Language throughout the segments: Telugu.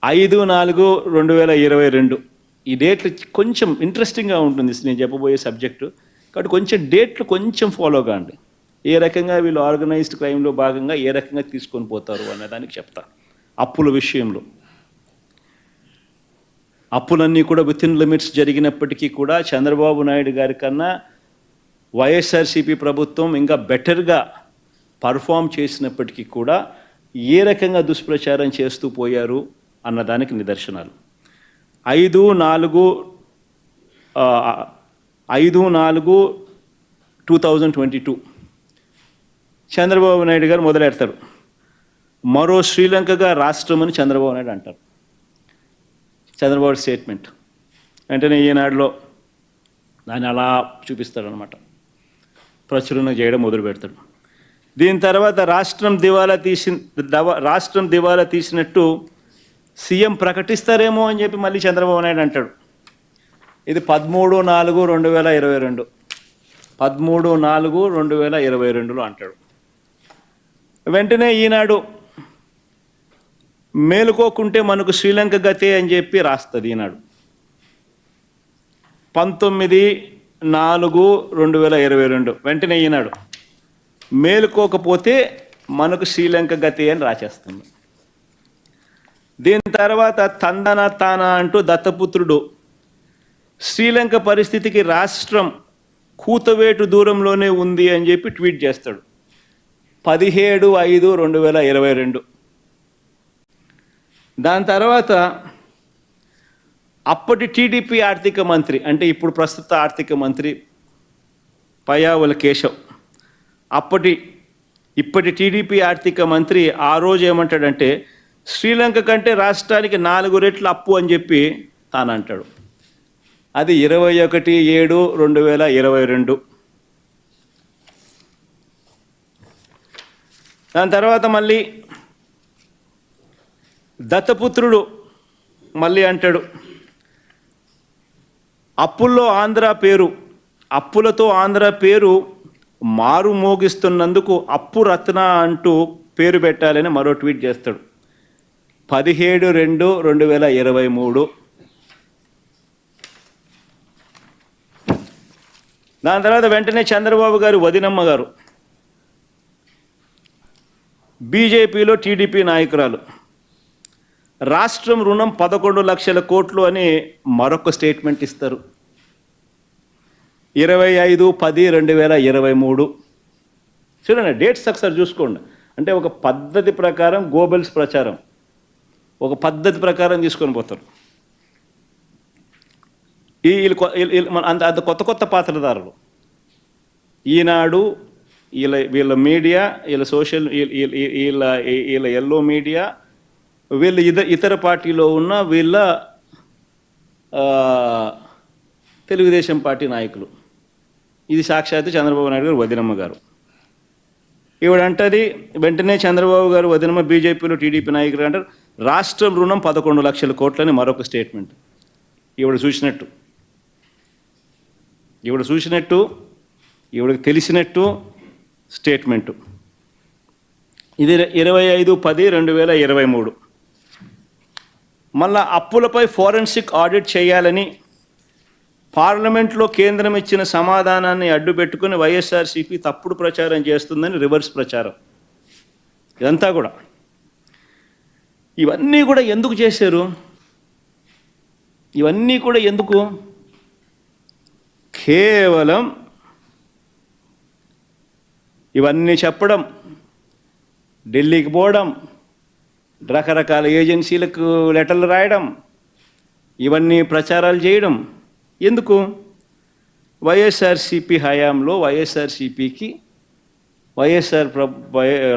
5/4/2022 ఈ డేట్లు కొంచెం ఇంట్రెస్టింగ్గా ఉంటుంది నేను చెప్పబోయే సబ్జెక్టు. కాబట్టి కొంచెం డేట్లు కొంచెం ఫాలో కాండి. ఏ రకంగా వీళ్ళు ఆర్గనైజ్డ్ క్రైమ్లో భాగంగా ఏ రకంగా తీసుకొని పోతారు అన్నదానికి చెప్తా. అప్పుల విషయంలో అప్పులన్నీ కూడా విత్ ఇన్ లిమిట్స్ జరిగినప్పటికీ కూడా చంద్రబాబు నాయుడు గారి కన్నా వైఎస్ఆర్సీపీ ప్రభుత్వం ఇంకా బెటర్గా పర్ఫామ్ చేసినప్పటికీ కూడా ఏ రకంగా దుష్ప్రచారం చేస్తూ పోయారు అన్నదానికి నిదర్శనాలు. 5/4/2022 చంద్రబాబు నాయుడు గారు మొదలెడతారు. మరో శ్రీలంకగా రాష్ట్రం అని చంద్రబాబు నాయుడు అంటారు. చంద్రబాబు స్టేట్మెంట్ వెంటనే ఈనాడులో దాన్ని అలా చూపిస్తాడనమాట, ప్రచురణ చేయడం మొదలు పెడతాడు. దీని తర్వాత రాష్ట్రం దివాలా తీసినట్టు సీఎం ప్రకటిస్తారేమో అని చెప్పి మళ్ళీ చంద్రబాబు నాయుడు అంటాడు. ఇది 13/4/2022 13/4/2022లో అంటాడు. వెంటనే ఈనాడు మేలుకోకుంటే మనకు శ్రీలంక గతే అని చెప్పి రాస్తుంది. ఈనాడు 19/4/2022 వెంటనే ఈనాడు మేలుకోకపోతే మనకు శ్రీలంక గతే అని రాసేస్తుంది. దీని తర్వాత తందన తాన అంటూ దత్తపుత్రుడు శ్రీలంక పరిస్థితికి రాష్ట్రం కూతవేటు దూరంలోనే ఉంది అని చెప్పి ట్వీట్ చేస్తాడు. 17/5/2022. దాని తర్వాత అప్పటి టీడీపీ ఆర్థిక మంత్రి, అంటే ఇప్పుడు ప్రస్తుత ఆర్థిక మంత్రి పయ్యావుల కేశవ్, ఇప్పటి టీడీపీ ఆర్థిక మంత్రి ఆ రోజు ఏమంటాడంటే శ్రీలంక కంటే రాష్ట్రానికి 4 రెట్లు అప్పు అని చెప్పి తాను అంటాడు. అది 21/7/2022. దాని తర్వాత మళ్ళీ దత్తపుత్రుడు మళ్ళీ అంటాడు, అప్పులతో ఆంధ్ర పేరు మారు మోగిస్తున్నందుకు అప్పు రత్న అంటూ పేరు పెట్టాలని మరో ట్వీట్ చేస్తాడు. 17/2/2023. దాని తర్వాత వెంటనే చంద్రబాబు గారు వదినమ్మ గారు బీజేపీలో టీడీపీ నాయకురాలు, రాష్ట్రం రుణం 11 లక్షల కోట్లు అని మరొక స్టేట్మెంట్ ఇస్తారు. 25/10/2023. చూడండి డేట్స్ ఒకసారి చూసుకోండి. అంటే ఒక పద్ధతి ప్రకారం గోబెల్స్ ప్రచారం ఒక పద్ధతి ప్రకారం తీసుకొని పోతారు. అంత కొత్త పాత్రదారులు ఈనాడు, వీళ్ళ మీడియా, వీళ్ళ సోషల్, వీళ్ళ ఎల్లో మీడియా, వీళ్ళ ఇతర పార్టీలో ఉన్న వీళ్ళ తెలుగుదేశం పార్టీ నాయకులు. ఇది సాక్షాత్తు చంద్రబాబు నాయుడు గారు వదినమ్మ గారు. ఈవిడంటది వెంటనే చంద్రబాబు గారు వదినమ్మ బీజేపీలో టీడీపీ నాయకులు అంటారు రాష్ట్రం రుణం 11 లక్షల కోట్లని మరొక స్టేట్మెంట్. ఈవిడ చూసినట్టు ఈవిడకి తెలిసినట్టు స్టేట్మెంటు. ఇది 25/10/2023. మళ్ళా అప్పులపై ఫోరెన్సిక్ ఆడిట్ చేయాలని పార్లమెంట్లో కేంద్రం ఇచ్చిన సమాధానాన్ని అడ్డుపెట్టుకుని వైఎస్ఆర్సీపీ తప్పుడు ప్రచారం చేస్తుందని రివర్స్ ప్రచారం. ఇదంతా కూడా ఇవన్నీ కూడా ఎందుకు చేశారు? ఇవన్నీ కూడా ఎందుకు? కేవలం ఇవన్నీ చెప్పడం, ఢిల్లీకి పోవడం, రకరకాల ఏజెన్సీలకు లెటర్లు రాయడం, ఇవన్నీ ప్రచారాలు చేయడం ఎందుకు? వైఎస్ఆర్సీపీ హయాంలో వైఎస్ఆర్సీపీకి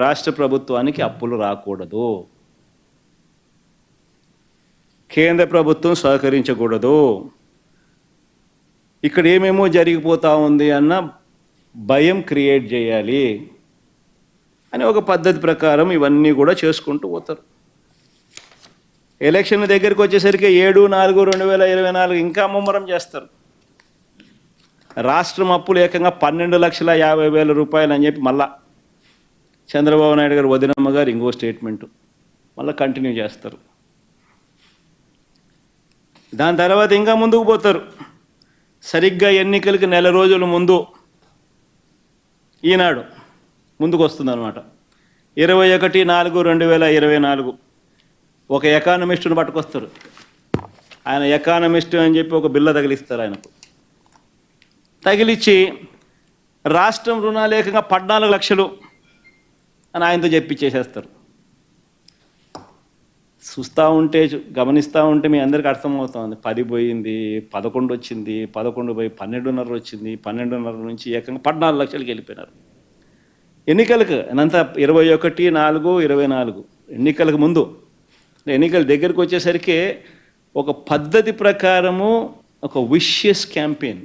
రాష్ట్ర ప్రభుత్వానికి అప్పులు రాకూడదు, కేంద్ర ప్రభుత్వం సహకరించకూడదు, ఇక్కడ ఏమేమో జరిగిపోతూ ఉంది అన్న భయం క్రియేట్ చేయాలి అని ఒక పద్ధతి ప్రకారం ఇవన్నీ కూడా చేసుకుంటూ పోతారు. ఎలక్షన్ దగ్గరికి వచ్చేసరికి 7/4/2024 ఇంకా ముమ్మరం చేస్తారు. రాష్ట్రం అప్పులు ఏకంగా 12,50,000 రూపాయలు అని చెప్పి మళ్ళా చంద్రబాబు నాయుడు గారు వదినమ్మ గారు ఇంకో స్టేట్మెంటు మళ్ళీ కంటిన్యూ చేస్తారు. దాని తర్వాత ఇంకా ముందుకు పోతారు. సరిగ్గా ఎన్నికలకి నెల రోజుల ముందు ఈనాడు ముందుకు వస్తుందన్నమాట. 21/4/2024 ఒక ఎకానమిస్టును పట్టుకొస్తారు. ఆయన ఎకానమిస్ట్ అని చెప్పి ఒక బిల్ల తగిలిస్తారు. ఆయనకు తగిలిచ్చి రాష్ట్రం రుణాలేకంగా 14 లక్షలు అని ఆయనతో చెప్పించేసేస్తారు. చూస్తూ ఉంటే గమనిస్తూ ఉంటే మీ అందరికీ అర్థమవుతుంది. 10 పోయింది, 11 వచ్చింది, 11 పోయి 12.5 వచ్చింది, 12.5 నుంచి ఏకంగా 14 లక్షలకి వెళ్ళిపోయినారు. ఎన్నికలకు అనంతా 21/4/24 ఎన్నికలకు ముందు, ఎన్నికల దగ్గరికి వచ్చేసరికి ఒక పద్ధతి ప్రకారము ఒక విషియస్ క్యాంపెయిన్,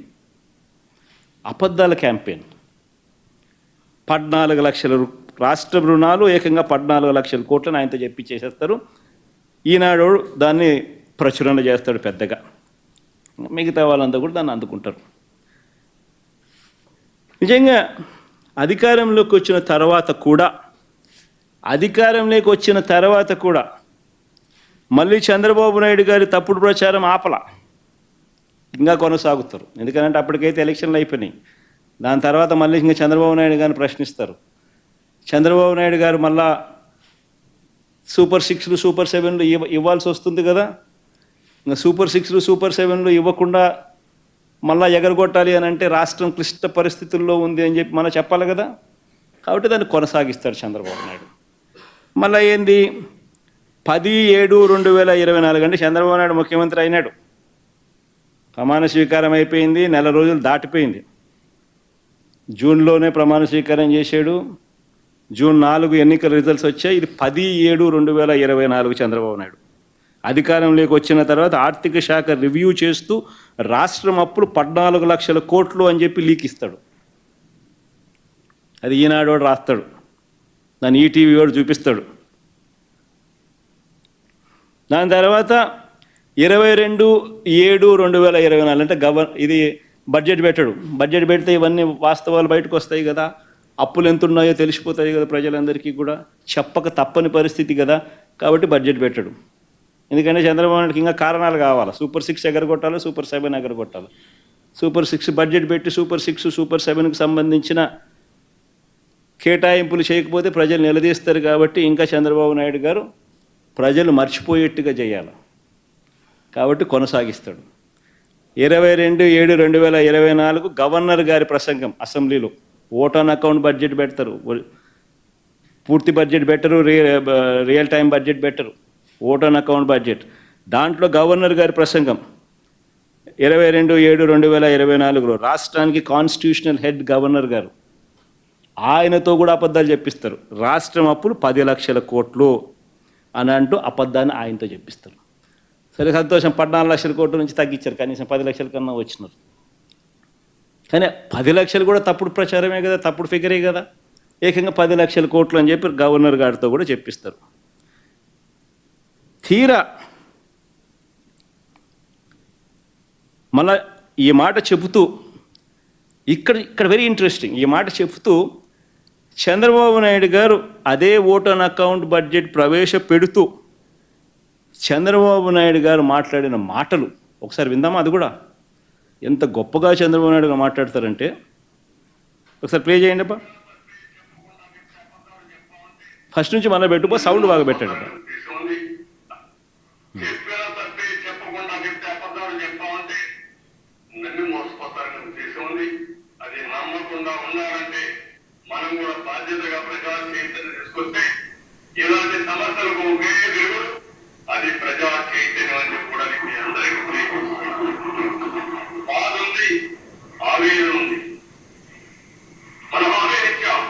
అబద్ధాల క్యాంపెయిన్. 14 లక్షల రాష్ట్ర రుణాలు ఏకంగా 14 లక్షల కోట్లను ఆయనతో చెప్పి చేసేస్తారు. ఈనాడు దాన్ని ప్రచురణ చేస్తాడు పెద్దగా. మిగతా వాళ్ళంతా కూడా దాన్ని అందుకుంటారు. నిజంగా అధికారంలోకి వచ్చిన తర్వాత కూడా మళ్ళీ చంద్రబాబు నాయుడు గారి తప్పుడు ప్రచారం ఆపల, ఇంకా కొనసాగుతారు. ఎందుకంటే అప్పటికైతే ఎలక్షన్లు అయిపోయినాయి. దాని తర్వాత మళ్ళీ ఇంకా చంద్రబాబు నాయుడు గారిని ప్రశ్నిస్తారు. చంద్రబాబు నాయుడు గారు మళ్ళా సూపర్ 6లు సూపర్ 7లు ఇవ్వాల్సి వస్తుంది కదా. ఇంకా సూపర్ 6లు సూపర్ 7లు ఇవ్వకుండా మళ్ళీ ఎగరగొట్టాలి అని అంటే రాష్ట్రం క్లిష్ట పరిస్థితుల్లో ఉంది అని చెప్పి మనం చెప్పాలి కదా. కాబట్టి దాన్ని కొనసాగిస్తాడు చంద్రబాబు నాయుడు. మళ్ళీ ఏంది 10/7/2024 అంటే చంద్రబాబు నాయుడు ముఖ్యమంత్రి అయినాడు. ప్రమాణ స్వీకారం అయిపోయింది, నెల రోజులు దాటిపోయింది. జూన్లోనే ప్రమాణ స్వీకారం చేశాడు. జూన్ 4 ఎన్నికల రిజల్ట్స్ వచ్చాయి. ఇది 10/7/2024 చంద్రబాబు నాయుడు అధికారంలోకి వచ్చిన తర్వాత ఆర్థిక శాఖ రివ్యూ చేస్తూ రాష్ట్రం అప్పులు 14 లక్షల కోట్లు అని చెప్పి లీక్ ఇస్తాడు. అది ఈనాడు వాడు రాస్తాడు, దాన్ని ఈటీవీ వాడు చూపిస్తాడు. దాని తర్వాత 22/7/2024 అంటే ఇది బడ్జెట్ పెట్టాడు. బడ్జెట్ పెడితే ఇవన్నీ వాస్తవాలు బయటకు వస్తాయి కదా. అప్పులు ఎంత ఉన్నాయో తెలిసిపోతాయి కదా ప్రజలందరికీ కూడా. చెప్పక తప్పని పరిస్థితి కదా. కాబట్టి బడ్జెట్ పెట్టాడు. ఎందుకంటే చంద్రబాబు నాయుడుకి ఇంకా కారణాలు కావాలి. సూపర్ 6 ఎగరగొట్టాలి, సూపర్ 7 ఎగరగొట్టాలి. సూపర్ 6 బడ్జెట్ పెట్టి సూపర్ 6 సూపర్ 7కి సంబంధించిన కేటాయింపులు చేయకపోతే ప్రజలు నిలదీస్తారు. కాబట్టి ఇంకా చంద్రబాబు నాయుడు గారు ప్రజలు మర్చిపోయేట్టుగా చేయాలి. కాబట్టి కొనసాగిస్తాడు. 22/7/2024 గవర్నర్ గారి ప్రసంగం అసెంబ్లీలో. ఓట్ ఆన్ అకౌంట్ బడ్జెట్ పెడతారు, పూర్తి బడ్జెట్ పెట్టరు, రియల్ టైం బడ్జెట్ పెట్టరు, ఓట్ ఆన్ అకౌంట్ బడ్జెట్. దాంట్లో గవర్నర్ గారి ప్రసంగం 22/7/2024 రాష్ట్రానికి కాన్స్టిట్యూషనల్ హెడ్ గవర్నర్ గారు, ఆయనతో కూడా అబద్ధాలు చెప్పిస్తారు. రాష్ట్రం అప్పులు 10 లక్షల కోట్లు అని అంటూ అబద్ధాన్ని ఆయనతో చెప్పిస్తారు. సరే సంతోషం, 14 లక్షల కోట్ల నుంచి తగ్గించారు, కనీసం 10 లక్షల కన్నా వచ్చినారు. కానీ 10 లక్షలు కూడా తప్పుడు ప్రచారమే కదా, తప్పుడు ఫిగరే కదా. ఏకంగా 10 లక్షల కోట్లు అని చెప్పి గవర్నర్ గారితో కూడా చెప్పిస్తారు. తీరా మళ్ళా ఈ మాట చెబుతూ ఇక్కడ వెరీ ఇంట్రెస్టింగ్, ఈ మాట చెబుతూ చంద్రబాబు నాయుడు గారు అదే ఓట్ ఆన్ అకౌంట్ బడ్జెట్ ప్రవేశపెడుతూ చంద్రబాబు నాయుడు గారు మాట్లాడిన మాటలు ఒకసారి విందామా? అది కూడా ఎంత గొప్పగా చంద్రబాబు నాయుడు గారు మాట్లాడతారంటే ఒకసారి ప్లే చేయండి అబ్బా. ఫస్ట్ నుంచి మన పెట్టుకో, సౌండ్ బాగా పెట్టండి. ఇలాంటి సమస్యలకు ఒకే దేవుడు, అది ప్రజా చైతన్యం అని కూడా మీ అందరికీ బాధ ఉంది, ఆవేదన ఉంది. మనం హామీ ఇచ్చాం,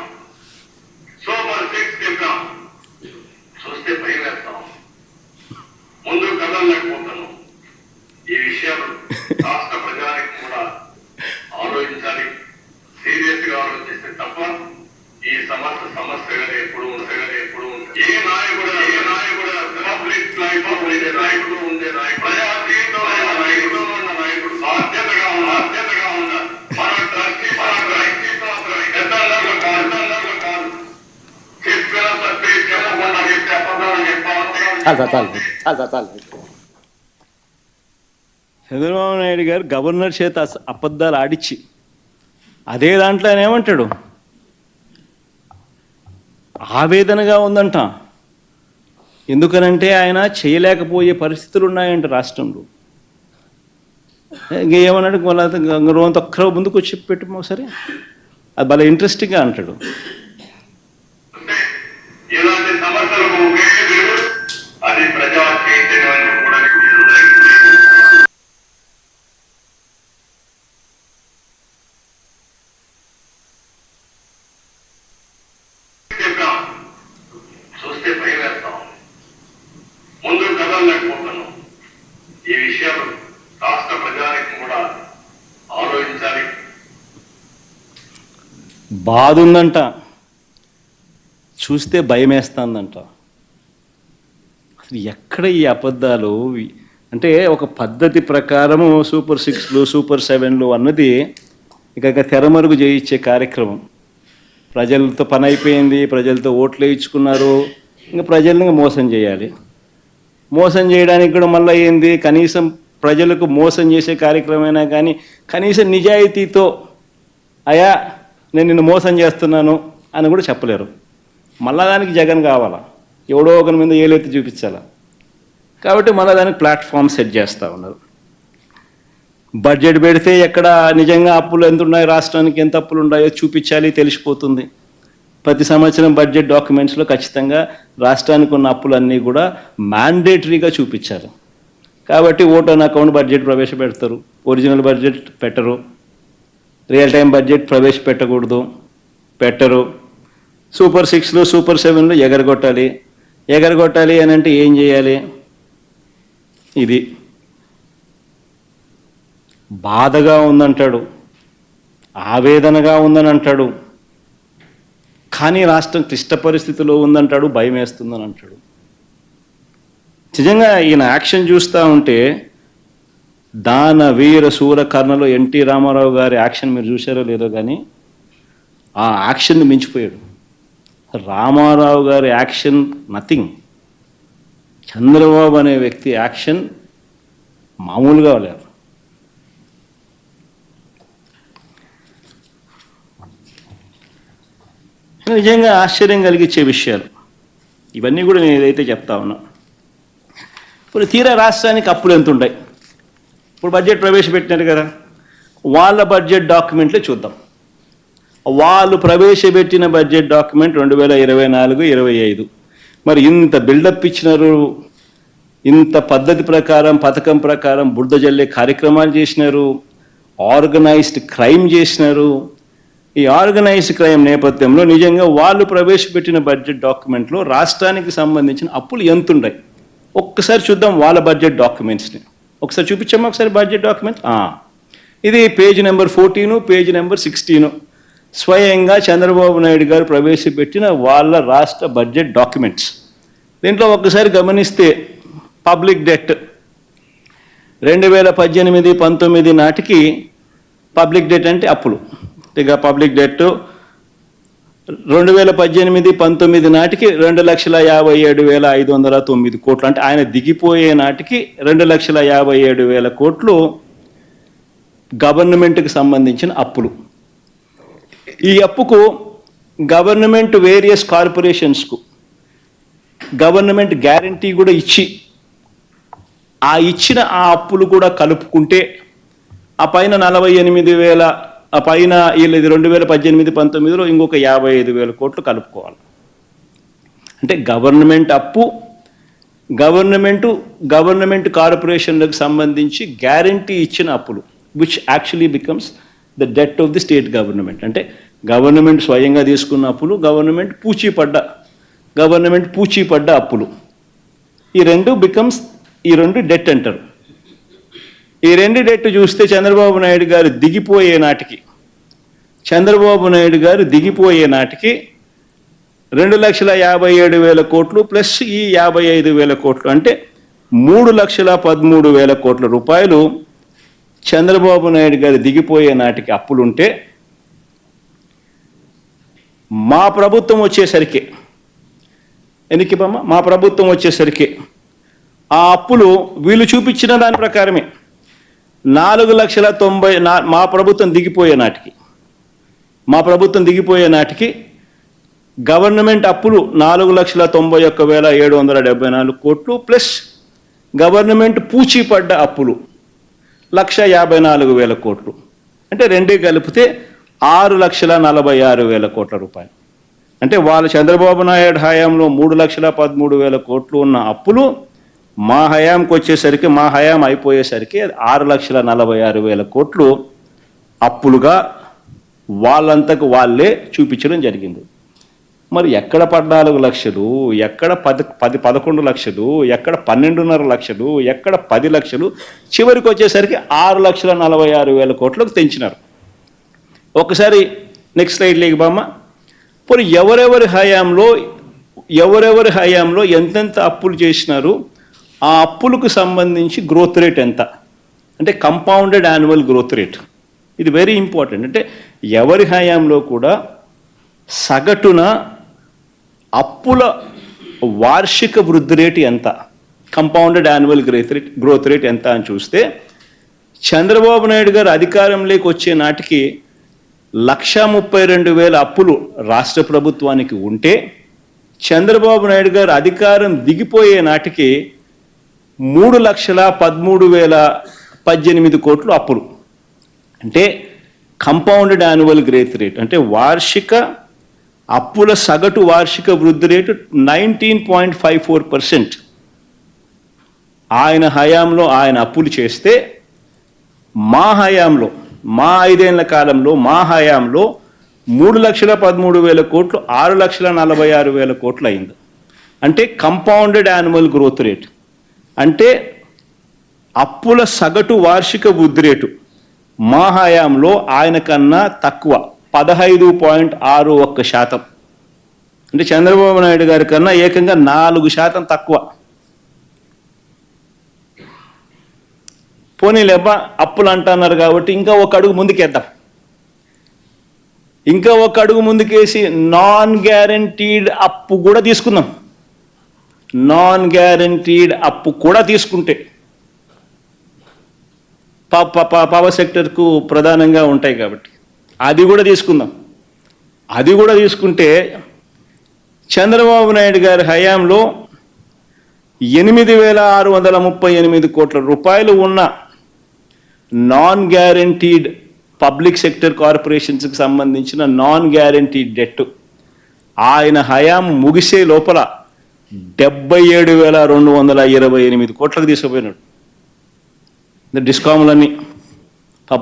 సూపర్ 6 చెప్పాం, చూస్తే భయం వేస్తాం, ముందు కదలలేకపోతున్నాం. ఈ విషయాలు రాష్ట్ర ప్రజానికి కూడా ఆలోచించాలి, సీరియస్ గా ఆలోచిస్తే తప్ప ఈ సమస్యగా ఎప్పుడు ఉంటుంది. ఏ నాయకుడు పబ్లిక్ లైఫ్ నాయకుడు ఉండే నాయకుడు, ప్రజా జీవితంలో ఉన్న నాయకుడు బాధ్యతగా ఉండాలి. మన ట్రస్టీ పెద్దలకు కాదు, చెప్పిన తప్పి చెప్పకుండా చెప్తే అబద్ధాలు చెప్పాలి. చంద్రబాబు నాయుడు గారు గవర్నర్ చేత అబద్ధాలు ఆడిచ్చి అదే దాంట్లో ఆయన ఏమంటాడు, ఆవేదనగా ఉందంట. ఎందుకనంటే ఆయన చేయలేకపోయే పరిస్థితులు ఉన్నాయంట రాష్ట్రంలో. ఇంకేమన్నాడు, రోజు ఒక్కరో ముందుకు వచ్చి పెట్టు ఒకసారి, అది భలే ఇంట్రెస్టింగ్గా అంటాడు. ఇలాంటి సమస్యలకు అది ప్రజా చైతన్యాన్ని కూడా చూస్తే భయం వేస్తాం, ముందు కదలలేకపోతున్నాం. ఈ విషయం రాష్ట్ర ప్రజానికి కూడా ఆలోచించాలి. బాధ ఉందంట, చూస్తే భయం వేస్తుందంట. అసలు ఎక్కడ ఈ అబద్ధాలు? అంటే ఒక పద్ధతి ప్రకారము సూపర్ 6లు సూపర్ 7లు అన్నది ఇక తెరమరుగు చేయించే కార్యక్రమం. ప్రజలతో పని అయిపోయింది, ప్రజలతో ఓట్లు వేయించుకున్నారు, ఇంకా ప్రజల్ని మోసం చేయాలి. మోసం చేయడానికి కూడా మళ్ళీ ఏంది, కనీసం ప్రజలకు మోసం చేసే కార్యక్రమమైనా కానీ కనీసం నిజాయితీతో అయా నేను నిన్ను మోసం చేస్తున్నాను అని కూడా చెప్పలేరు. మళ్ళా దానికి జగన్ కావాలా, ఎవడో ఒకరి మీద ఏలెత్తి చూపించాలా. కాబట్టి మళ్ళీ దానికి ప్లాట్ఫామ్ సెట్ చేస్తూ ఉన్నారు. బడ్జెట్ పెడితే ఎక్కడ నిజంగా అప్పులు ఎంత ఉన్నాయి, రాష్ట్రానికి ఎంత అప్పులు ఉన్నాయో చూపించాలి, తెలిసిపోతుంది. ప్రతి సంవత్సరం బడ్జెట్ డాక్యుమెంట్స్లో ఖచ్చితంగా రాష్ట్రానికి ఉన్న అప్పులన్నీ కూడా మ్యాండేటరీగా చూపించాలి. కాబట్టి ఓట్ ఆన్ అకౌంట్ బడ్జెట్ ప్రవేశపెడతారు, ఒరిజినల్ బడ్జెట్ పెట్టరు, రియల్ టైం బడ్జెట్ పెట్టరు. సూపర్ 6లు సూపర్ 7లు ఎగరగొట్టాలి అని అంటే ఏం చేయాలి? ఇది బాధగా ఉందంటాడు, ఆవేదనగా ఉందని అంటాడు, కానీ రాష్ట్రం క్లిష్ట పరిస్థితిలో ఉందంటాడు, భయం వేస్తుందని అంటాడు. నిజంగా ఈయన యాక్షన్ చూస్తూ ఉంటే దాన వీర శూర కర్ణలో ఎన్టీ రామారావు గారి యాక్షన్ మీరు చూశారో లేదో కానీ ఆ యాక్షన్ని మించిపోయాడు. రామారావు గారి యాక్షన్ నథింగ్. చంద్రబాబు అనే వ్యక్తి యాక్షన్ మామూలుగా లేదు. నిజంగా ఆశ్చర్యం కలిగించే విషయాలు ఇవన్నీ కూడా నేను ఏదైతే చెప్తా ఉన్నా. ఇప్పుడు తీరా రాష్ట్రానికి అప్పులు ఎంత ఉంటాయి? ఇప్పుడు బడ్జెట్ ప్రవేశపెట్టినారు కదా, వాళ్ళ బడ్జెట్ డాక్యుమెంట్లే చూద్దాం. వాళ్ళు ప్రవేశపెట్టిన బడ్జెట్ డాక్యుమెంట్ 2024-25. మరి ఇంత బిల్డప్ ఇచ్చినారు, ఇంత పద్ధతి ప్రకారం పథకం ప్రకారం బురద జల్లే కార్యక్రమాలు చేసినారు, ఆర్గనైజ్డ్ క్రైమ్ చేసినారు. ఈ ఆర్గనైజ్డ్ క్రైమ్ నేపథ్యంలో నిజంగా వాళ్ళు ప్రవేశపెట్టిన బడ్జెట్ డాక్యుమెంట్లో రాష్ట్రానికి సంబంధించిన అప్పులు ఎంత ఉన్నాయి ఒక్కసారి చూద్దాం. వాళ్ళ బడ్జెట్ డాక్యుమెంట్స్ని ఒకసారి చూపించాము. ఒకసారి బడ్జెట్ డాక్యుమెంట్ ఇది పేజ్ నెంబర్ 14, పేజ్ నెంబర్ 16 స్వయంగా చంద్రబాబు నాయుడు గారు ప్రవేశపెట్టిన వాళ్ళ రాష్ట్ర బడ్జెట్ డాక్యుమెంట్స్. దీంట్లో ఒక్కసారి గమనిస్తే పబ్లిక్ డెట్ 2018-19 నాటికి పబ్లిక్ డెట్ అంటే అప్పులు. ఇక పబ్లిక్ డెట్ 2018-19 నాటికి 2,57,509 కోట్లు. అంటే ఆయన దిగిపోయే నాటికి 2,57,000 కోట్లు గవర్నమెంట్కి సంబంధించిన అప్పులు. ఈ అప్పుకు గవర్నమెంట్ వేరియస్ కార్పొరేషన్స్కు గవర్నమెంట్ గ్యారంటీ కూడా ఇచ్చి ఇచ్చిన ఆ అప్పులు కూడా కలుపుకుంటే ఆ పైన 48,000, ఆ పైన వీళ్ళది 2018-19లో ఇంకొక 55,000 కోట్లు కలుపుకోవాలి. అంటే గవర్నమెంట్ అప్పు, గవర్నమెంట్ కార్పొరేషన్లకు సంబంధించి గ్యారంటీ ఇచ్చిన అప్పులు, which actually becomes the det of the state government. అంటే గవర్నమెంట్ స్వయంగా తీసుకున్న అప్పులు, గవర్నమెంట్ పూచీపడ్డ అప్పులు. ఈ రెండు డెట్ అంటారు. ఈ రెండు డెట్ చూస్తే చంద్రబాబు నాయుడు గారు దిగిపోయే నాటికి 2,57,000 కోట్లు ప్లస్ ఈ 55,000 కోట్లు అంటే 3,13,000 కోట్ల రూపాయలు చంద్రబాబు నాయుడు గారు దిగిపోయే నాటికి అప్పులుంటే, మా ప్రభుత్వం వచ్చేసరికి మా ప్రభుత్వం వచ్చేసరికి ఆ అప్పులు వీళ్ళు చూపించిన దాని ప్రకారమే 4,90,000 మా ప్రభుత్వం దిగిపోయే నాటికి గవర్నమెంట్ అప్పులు 4,91,774 కోట్లు ప్లస్ గవర్నమెంట్ పూచీపడ్డ అప్పులు 1,54,000 కోట్లు. అంటే రెండే కలిపితే 6,46,000 కోట్ల రూపాయలు. అంటే వాళ్ళ చంద్రబాబు నాయుడు హయాంలో 3,13,000 కోట్లు ఉన్న అప్పులు మా హయాంకి వచ్చేసరికి, మా హయాం అయిపోయేసరికి 6,46,000 కోట్లు అప్పులుగా వాళ్ళంతకు వాళ్ళే చూపించడం జరిగింది. మరి ఎక్కడ 14 లక్షలు, ఎక్కడ 11 లక్షలు, ఎక్కడ 12.5 లక్షలు, ఎక్కడ 10 లక్షలు, చివరికి వచ్చేసరికి 6,46,000 కోట్లకు తెంచినారు. ఒకసారి నెక్స్ట్ స్లైడ్లోకి బామ్మ. పోనీ ఎవరెవరి హయాంలో ఎంతెంత అప్పులు చేసినారు, ఆ అప్పులకు సంబంధించి గ్రోత్ రేట్ ఎంత, అంటే కంపౌండెడ్ యాన్యువల్ గ్రోత్ రేట్. ఇది వెరీ ఇంపార్టెంట్. అంటే ఎవరి హయాంలో కూడా సగటున అప్పుల వార్షిక వృద్ధి రేటు ఎంత, కంపౌండెడ్ యాన్యువల్ గ్రోత్ రేట్ ఎంత అని చూస్తే, చంద్రబాబు నాయుడు గారు అధికారంలోకి వచ్చే నాటికి 1,32,000 అప్పులు రాష్ట్ర ప్రభుత్వానికి ఉంటే, చంద్రబాబు నాయుడు గారు అధికారం దిగిపోయే నాటికి 3,13,018 కోట్లు అప్పులు. అంటే కంపౌండెడ్ యాన్యువల్ గ్రోత్ రేట్ అంటే వార్షిక అప్పుల సగటు వార్షిక వృద్ధి రేటు 19.54%. ఆయన హయాంలో ఆయన అప్పులు చేస్తే, మా హయాంలో, మా 5 ఏళ్ల కాలంలో, మా హయాంలో 3,13,000 కోట్లు 6,46,000 కోట్లు అయింది. అంటే కంపౌండెడ్ యాన్యువల్ గ్రోత్ రేట్ అంటే అప్పుల సగటు వార్షిక వృద్ధి రేటు మా హయాంలో ఆయన కన్నా తక్కువ 15.61%. అంటే చంద్రబాబు నాయుడు గారి కన్నా ఏకంగా 4% తక్కువ. పోనీ లేబ్బా అప్పులు అంటున్నారు కాబట్టి ఇంకా ఒక అడుగు ముందుకేద్దాం. ఇంకా ఒక అడుగు ముందుకేసి నాన్ గ్యారంటీడ్ అప్పు కూడా తీసుకుందాం. నాన్ గ్యారంటీడ్ అప్పు కూడా తీసుకుంటే పవర్ సెక్టర్కు ప్రధానంగా ఉంటాయి కాబట్టి అది కూడా తీసుకుందాం. అది కూడా తీసుకుంటే చంద్రబాబు నాయుడు గారి హయాంలో 8,638 కోట్ల రూపాయలు ఉన్న నాన్ గ్యారంటీడ్ పబ్లిక్ సెక్టర్ కార్పొరేషన్స్కి సంబంధించిన నాన్ గ్యారంటీడ్ డెట్ ఆయన హయాం ముగిసే లోపల 77,228 కోట్లకు తీసుకుపోయినాడు. డిస్కాములన్నీ,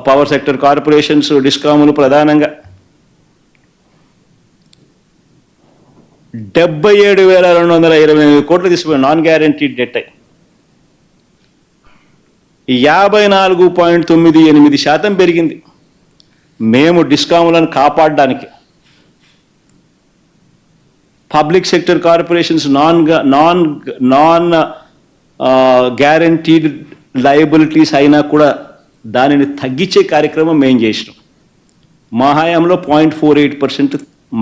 పవర్ సెక్టర్ కార్పొరేషన్స్, డిస్కాములు ప్రధానంగా 77,228 కోట్లు తీసుకుపోయిన నాన్ గ్యారంటీడ్ డెట్ 54.98% పెరిగింది. మేము డిస్కాములను కాపాడడానికి public sector corporations non guaranteed liabilities అయినా కూడా దానిని తగ్గించే కార్యక్రమం మేము చేసినాం. మా హయాంలో 0.48%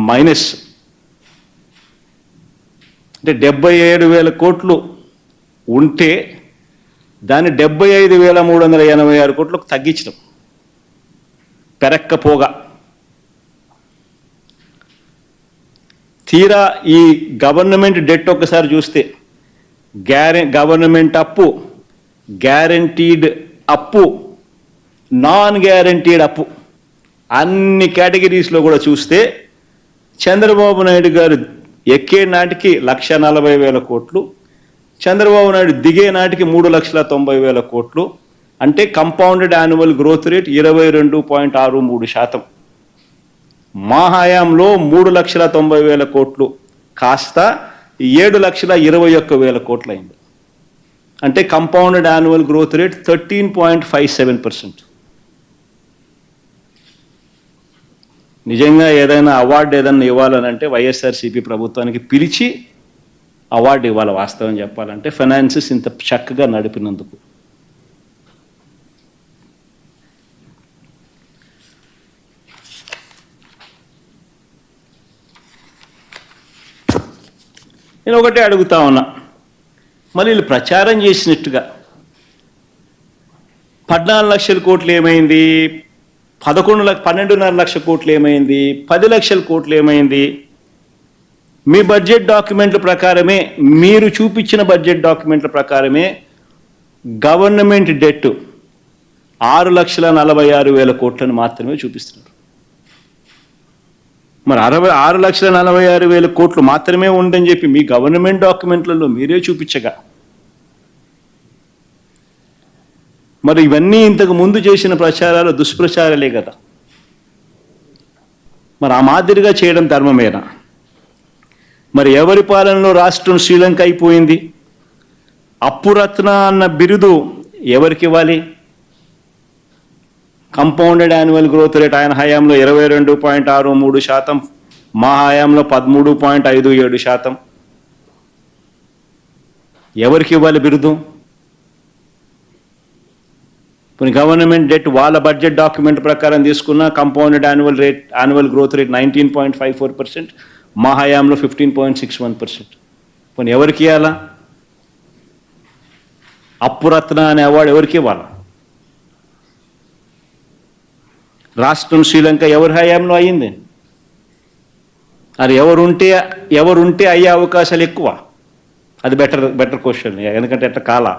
మైనస్. అంటే 77,000 కోట్లు ఉంటే దాన్ని 75,386 కోట్లకు తగ్గించడం పెరక్కపోగా. తీరా ఈ గవర్నమెంట్ డెట్ ఒక్కసారి చూస్తే గవర్నమెంట్ అప్పు, గ్యారంటీడ్ అప్పు, నాన్ గ్యారంటీడ్ అప్పు అన్ని కేటగిరీస్లో కూడా చూస్తే చంద్రబాబు నాయుడు గారు ఎక్కే నాటికి 1,40,000 కోట్లు, చంద్రబాబు నాయుడు దిగే నాటికి 3,90,000 కోట్లు. అంటే కంపౌండెడ్ యాన్యువల్ గ్రోత్ రేట్ 22.63%. మా హయాంలో 3,90,000 కోట్లు కాస్త 7,21,000 కోట్లు అయింది. అంటే కంపౌండెడ్ యాన్యువల్ గ్రోత్ రేట్ 13.57%. నిజంగా ఏదైనా అవార్డు ఏదైనా ఇవ్వాలనంటే వైఎస్ఆర్సీపీ ప్రభుత్వానికి పిలిచి అవార్డు ఇవ్వాలి. వాస్తవం చెప్పాలంటే ఫైనాన్సెస్ ఇంత చక్కగా నడిపినందుకు. నేను ఒకటే అడుగుతా ఉన్నా, మళ్ళీ వీళ్ళు ప్రచారం చేసినట్టుగా 14 లక్షల కోట్లు ఏమైంది, 12.5 లక్షల కోట్లు ఏమైంది, 10 లక్షల కోట్లు ఏమైంది? మీ బడ్జెట్ డాక్యుమెంట్ల ప్రకారమే, మీరు చూపించిన బడ్జెట్ డాక్యుమెంట్ల ప్రకారమే గవర్నమెంట్ డెట్ 6,46,000 కోట్లను మాత్రమే చూపిస్తున్నారు. మరి 6,46,000 కోట్లు మాత్రమే ఉందని చెప్పి మీ గవర్నమెంట్ డాక్యుమెంట్లలో మీరే చూపించగా, మరి ఇవన్నీ ఇంతకు ముందు చేసిన ప్రచారాలు దుష్ప్రచారాలే కదా. మరి ఆ మాదిరిగా చేయడం ధర్మమేనా? మరి ఎవరి పాలనలో రాష్ట్రం శ్రీలంక అయిపోయింది? అప్పురత్న అన్న బిరుదు ఎవరికి ఇవ్వాలి? కంపౌండెడ్ యాన్యువల్ గ్రోత్ రేట్ ఆయన హయాంలో 22.63%, మా హయాంలో 13.57%. ఎవరికి ఇవ్వాలి బిరుదు? కొన్ని గవర్నమెంట్ డెట్ వాళ్ళ బడ్జెట్ డాక్యుమెంట్ ప్రకారం తీసుకున్న కంపౌండెడ్ యాన్యువల్ గ్రోత్ రేట్ 19.54%, మా హయాంలో 15.61%. కొన్ని ఎవరికి ఇవ్వాలా? అప్పురత్న అనే అవార్డు ఎవరికి ఇవ్వాలా? రాష్ట్రం శ్రీలంక ఎవరి హయాంలో అయ్యింది? అది ఎవరుంటే అయ్యే అవకాశాలు ఎక్కువ. అది బెటర్ క్వశ్చన్, ఎందుకంటే ఎట్లా కాలా.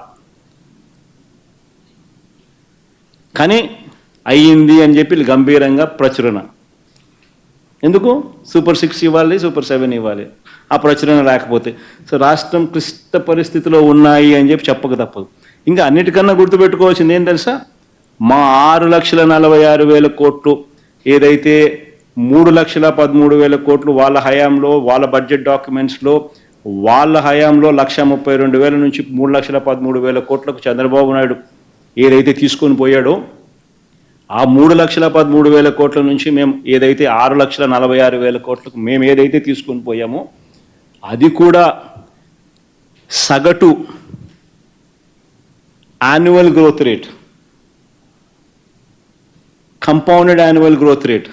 కానీ అయ్యింది అని చెప్పి గంభీరంగా ప్రచురణ. ఎందుకు? సూపర్ 6 ఇవ్వాలి, సూపర్ 7 ఇవ్వాలి. ఆ ప్రచురణ లేకపోతే సో రాష్ట్రం క్లిష్ట పరిస్థితిలో ఉన్నాయి అని చెప్పి చెప్పక తప్పదు. ఇంకా అన్నిటికన్నా గుర్తుపెట్టుకోవాల్సింది ఏం తెలుసా? మా 6,46,000 కోట్లు ఏదైతే 3,13,000 కోట్లు వాళ్ళ హయాంలో, వాళ్ళ బడ్జెట్ డాక్యుమెంట్స్లో వాళ్ళ హయాంలో 1,32,000 నుంచి 3,13,000 కోట్లకు చంద్రబాబు నాయుడు ఏదైతే తీసుకొని పోయాడో, ఆ 3,13,000 కోట్ల నుంచి మేము ఏదైతే 6,46,000 కోట్లకు మేము ఏదైతే తీసుకొని పోయామో అది కూడా సగటు annual growth rate, compounded annual growth rate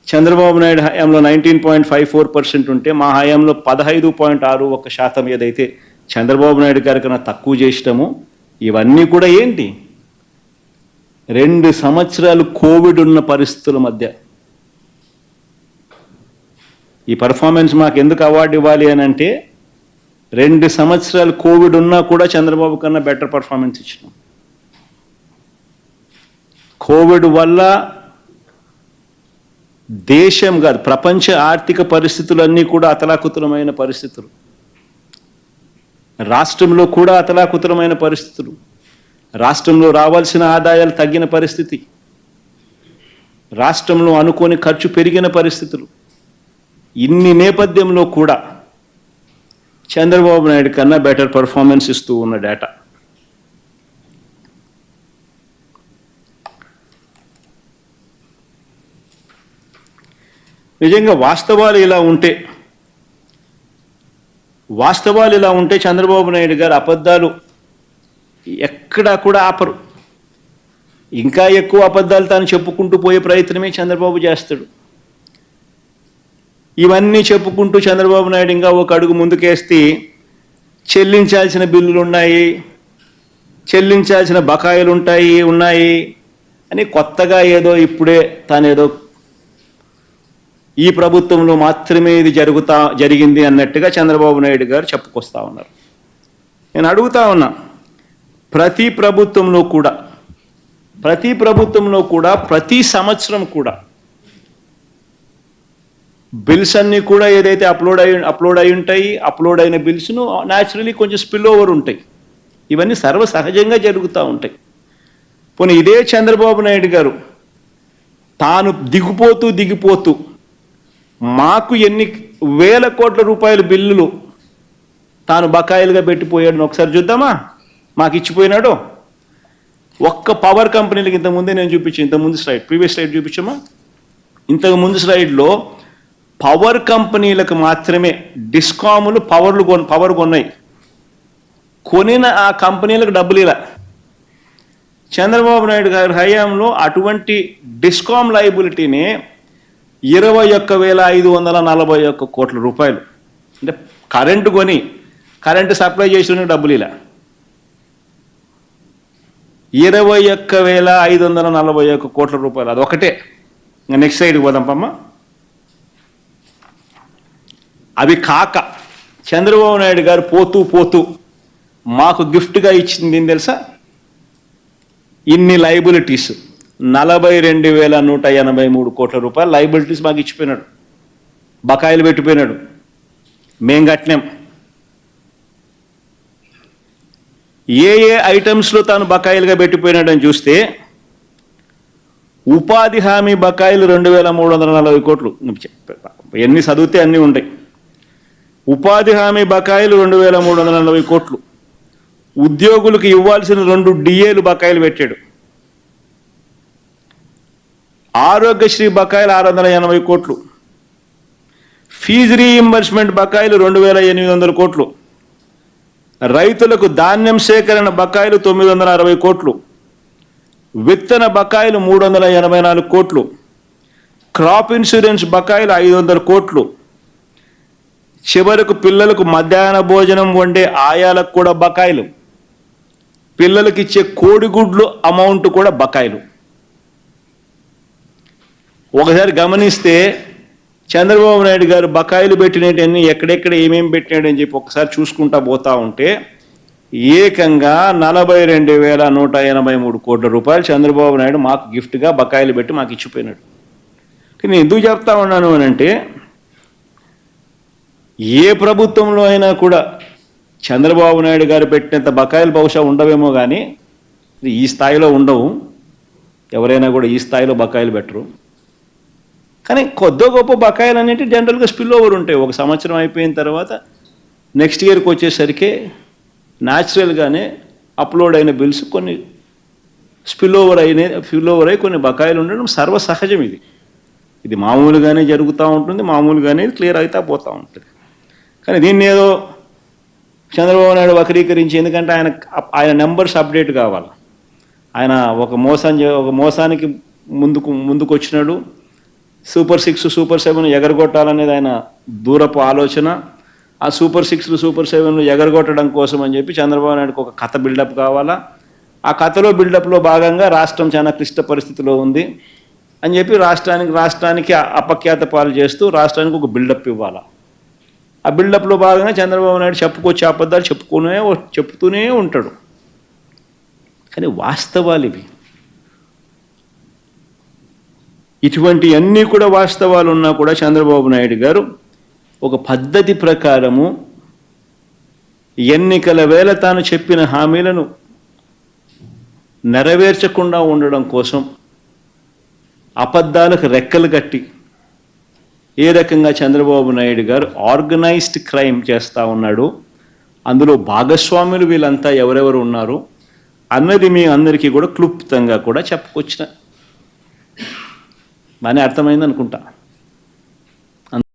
Chandrababu Naidu హయాంలో 19.54% ఉంటే మా హయాంలో 15.61% ఏదైతే చంద్రబాబు నాయుడు గారి కన్నా తక్కువ చేసినామో, ఇవన్నీ కూడా ఏంటి? 2 సంవత్సరాలు కోవిడ్ ఉన్న పరిస్థితుల మధ్య ఈ పర్ఫార్మెన్స్ మాకు ఎందుకు అవార్డు ఇవ్వాలి అని అంటే, 2 సంవత్సరాలు కోవిడ్ ఉన్నా కూడా చంద్రబాబు కన్నా బెటర్ పర్ఫార్మెన్స్ ఇచ్చినాం. కోవిడ్ వల్ల దేశం కాదు ప్రపంచ ఆర్థిక పరిస్థితులన్నీ కూడా అతలాకుతలమైన పరిస్థితులు, రాష్ట్రంలో కూడా అతలాకుతలమైన పరిస్థితులు, రాష్ట్రంలో రావాల్సిన ఆదాయాలు తగ్గిన పరిస్థితి, రాష్ట్రంలో అనుకోని ఖర్చు పెరిగిన పరిస్థితులు. ఇన్ని నేపథ్యంలో కూడా చంద్రబాబు నాయుడు కన్నా బెటర్ పర్ఫార్మెన్స్ ఇస్తూ ఉన్న డేటా. నిజంగా వాస్తవాలు ఇలా ఉంటే చంద్రబాబు నాయుడు గారు అబద్ధాలు ఎక్కడా కూడా ఆపరు. ఇంకా ఎక్కువ అబద్ధాలు తాను చెప్పుకుంటూ పోయే ప్రయత్నమే చంద్రబాబు చేస్తాడు. ఇవన్నీ చెప్పుకుంటూ చంద్రబాబు నాయుడు ఇంకా ఒక అడుగు ముందుకేస్తే చెల్లించాల్సిన బిల్లులు ఉన్నాయి, చెల్లించాల్సిన బకాయిలు ఉన్నాయి అని కొత్తగా ఏదో ఇప్పుడే తానేదో ఈ ప్రభుత్వంలో మాత్రమే ఇది జరిగింది అన్నట్టుగా చంద్రబాబు నాయుడు గారు చెప్పుకొస్తా ఉన్నారు. నేను అడుగుతా ఉన్నా, ప్రతి ప్రభుత్వంలో కూడా ప్రతి సంవత్సరం కూడా బిల్స్ అన్నీ కూడా ఏదైతే అప్లోడ్ అయి ఉంటాయి, అప్లోడ్ అయిన బిల్స్ను న్యాచురలీ కొంచెం స్పిల్ ఓవర్ ఉంటాయి. ఇవన్నీ సర్వసహజంగా జరుగుతూ ఉంటాయి. పోనీ ఇదే చంద్రబాబు నాయుడు గారు తాను దిగిపోతూ మాకు ఎన్ని వేల కోట్ల రూపాయల బిల్లులు తాను బకాయిలుగా పెట్టిపోయాడు ఒకసారి చూద్దామా? మాకు ఇచ్చిపోయినాడు. ఒక్క పవర్ కంపెనీలకు ఇంతకుముందే నేను చూపించాను, ఇంతకుముందు స్లైడ్, ప్రీవియస్ స్లైడ్ చూపించామా? ఇంతకుముందు స్లైడ్లో పవర్ కంపెనీలకు మాత్రమే డిస్కాములు పవర్ కొన్నాయి, కొనిన ఆ కంపెనీలకు డబ్బులు ఇలా. చంద్రబాబు నాయుడు గారి హయాంలో అటువంటి డిస్కామ్ లయబిలిటీని 21,541 కోట్ల రూపాయలు, అంటే కరెంటు కొని కరెంటు సప్లై చేసిన డబ్బులు ఇలా. 21,541 కోట్ల రూపాయలు. అది ఒకటే. ఇంకా నెక్స్ట్ సైడ్కి పోదాం పమ్మ. అవి కాక చంద్రబాబు నాయుడు గారు పోతూ పోతూ మాకు గిఫ్ట్గా ఇచ్చింది ఏం తెలుసా? ఇన్ని లైబిలిటీస్ 42,183 కోట్ల రూపాయలు లైబిలిటీస్ మాకు ఇచ్చిపోయినాడు. బకాయిలు పెట్టిపోయినాడు. మేం కట్టినాం. ఏ ఐటమ్స్లో తాను బకాయిలుగా పెట్టిపోయినాడని చూస్తే ఉపాధి హామీ బకాయిలు 2,340 కోట్లు. ఎన్ని చదివితే అన్నీ ఉంటాయి. ఉపాధి హామీ బకాయిలు 2,340 కోట్లు. ఉద్యోగులకు ఇవ్వాల్సిన 2 డిఏలు బకాయిలు పెట్టాడు. ఆరోగ్యశ్రీ బకాయిలు 680 కోట్లు. ఫీజు రీయింబర్స్మెంట్ బకాయిలు 2,800 కోట్లు. రైతులకు ధాన్యం సేకరణ బకాయిలు 960 కోట్లు. విత్తన బకాయిలు 384 కోట్లు. క్రాప్ ఇన్సూరెన్స్ బకాయిలు 500 కోట్లు. చివరకు పిల్లలకు మధ్యాహ్న భోజనం వండే ఆయాలకు కూడా బకాయిలు. పిల్లలకి ఇచ్చే కోడిగుడ్లు అమౌంట్ కూడా బకాయిలు. ఒకసారి గమనిస్తే చంద్రబాబు నాయుడు గారు బకాయిలు పెట్టినవన్నీ ఎక్కడెక్కడ ఏమేమి పెట్టినాడని చెప్పి ఒకసారి చూసుకుంటా పోతా ఉంటే ఏకంగా 42,183 కోట్ల రూపాయలు చంద్రబాబు నాయుడు మాకు గిఫ్ట్గా బకాయిలు పెట్టి మాకు ఇచ్చిపోయినాడు. నేను ఎందుకు చెప్తా ఉన్నాను అని అంటే, ఏ ప్రభుత్వంలో అయినా కూడా చంద్రబాబు నాయుడు గారు పెట్టినంత బకాయిలు బహుశా ఉండవేమో కానీ ఈ స్థాయిలో ఉండవు. ఎవరైనా కూడా ఈ స్థాయిలో బకాయిలు పెట్టరు. కానీ కొద్ది గొప్ప బకాయిలు అనేవి జనరల్గా స్పిల్ ఓవర్ ఉంటాయి. ఒక సంవత్సరం అయిపోయిన తర్వాత నెక్స్ట్ ఇయర్కి వచ్చేసరికి న్యాచురల్గానే అప్లోడ్ అయిన బిల్స్ కొన్ని స్పిల్ ఓవర్ అయి కొన్ని బకాయిలు ఉండడం సర్వసహజం. ఇది మామూలుగానే జరుగుతూ ఉంటుంది. మామూలుగానే క్లియర్ అవుతా పోతూ ఉంటుంది. కానీ దీన్ని ఏదో చంద్రబాబు నాయుడు వక్రీకరించి, ఎందుకంటే ఆయన నెంబర్స్ అప్డేట్ కావాలి. ఆయన ఒక మోసానికి ముందుకు వచ్చినాడు. సూపర్ 6 సూపర్ 7 ఎగరగొట్టాలనేది ఆయన దూరపు ఆలోచన. ఆ సూపర్ 6 సూపర్ 7 ఎగరగొట్టడం కోసం అని చెప్పి చంద్రబాబు నాయుడుకి ఒక కథ బిల్డప్ కావాలా. ఆ కథలో బిల్డప్లో భాగంగా రాష్ట్రం చాలా క్లిష్ట పరిస్థితిలో ఉంది అని చెప్పి రాష్ట్రానికి అపఖ్యాత పాలు చేస్తూ రాష్ట్రానికి ఒక బిల్డప్ ఇవ్వాలా. ఆ బిల్డప్లో భాగంగా చంద్రబాబు నాయుడు చెప్పుకొచ్చే అబద్ధాలు చెప్తూనే ఉంటాడు. కానీ వాస్తవాలు ఇవి. ఇటువంటి అన్నీ కూడా వాస్తవాలు ఉన్నా కూడా చంద్రబాబు నాయుడు గారు ఒక పద్ధతి ప్రకారము ఎన్నికల వేళ తాను చెప్పిన హామీలను నెరవేర్చకుండా ఉండడం కోసం అబద్ధాలకు రెక్కలు కట్టి ఏ రకంగా చంద్రబాబు నాయుడు గారు ఆర్గనైజ్డ్ క్రైమ్ చేస్తూ ఉన్నాడు, అందులో భాగస్వాములు వీళ్ళంతా ఎవరెవరు ఉన్నారు అన్నది మీ అందరికీ కూడా క్లుప్తంగా కూడా చెప్పుకొచ్చిన బాగానే అర్థమైంది అనుకుంటా.